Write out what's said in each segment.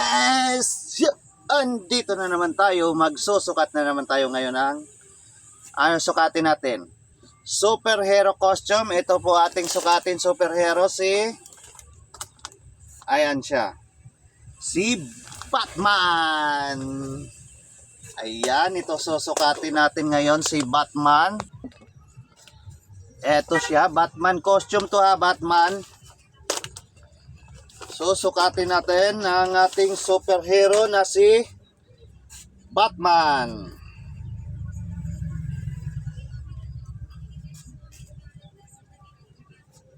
Yes! Andito na naman tayo. Magsusukat na naman tayo ngayon ng sukatin natin. Superhero costume. Ito po ating sukatin superhero ayan siya. Si Batman. Ayan, ito susukatin natin ngayon si Batman. Ito siya, Batman costume to Batman. Susukatin natin ang ating superhero na si Batman.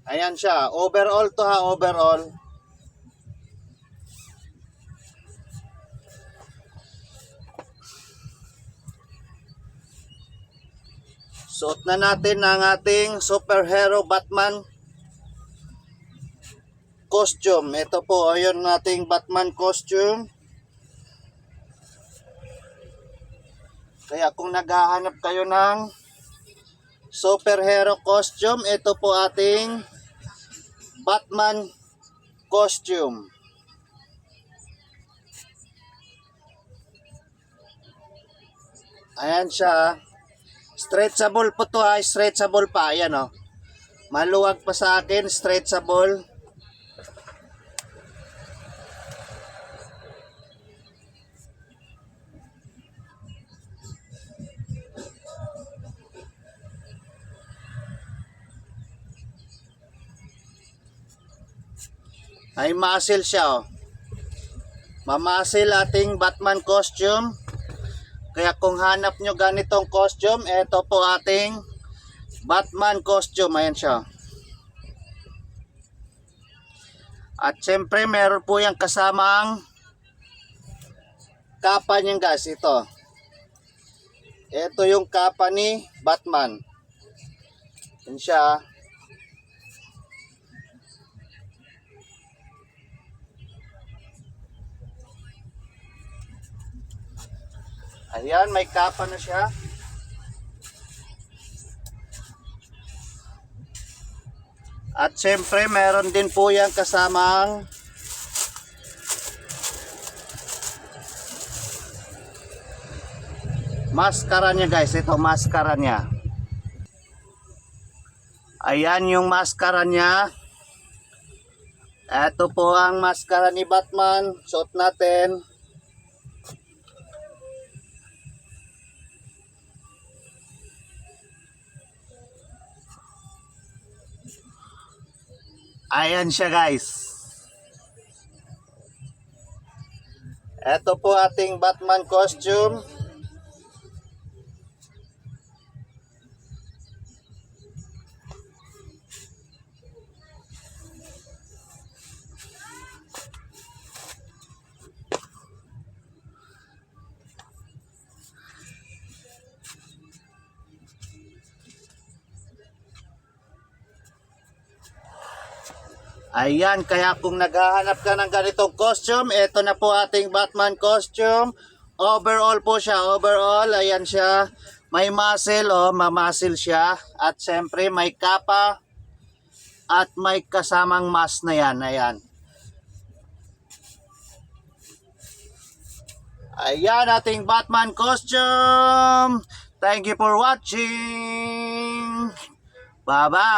Ayan siya, overall to overall. Suot na natin ang ating superhero Batman costume. Ito po, ayun nating Batman costume. Kaya kung naghahanap kayo ng superhero costume, ito po ating Batman costume. Ayan siya. Stretchable po to stretchable pa. Ayan o. Maluwag pa sa akin, stretchable. Ay muscle siya Mamasil ating Batman costume. Kaya kung hanap nyo ganitong costume, ito po ating Batman costume. Ayan siya. At syempre meron po yung kasamang kapa niya guys. Ito yung kapa ni Batman. Ayan siya. Ayan, may kapa na siya. At syempre, meron din po yan kasamang maskara niya guys. Ito, maskara niya. Ayan yung maskara niya. Ito po ang maskara ni Batman. Suot natin. Ayan siya guys. Ito po ating Batman costume. Ayan, kaya kung naghahanap ka ng ganitong costume, ito na po ating Batman costume. Overall po siya, overall. Ayan siya. May muscle, mamasil siya. At syempre may kapa. At may kasamang mask na yan. Ayan. Ayan ating Batman costume. Thank you for watching. Bye-bye.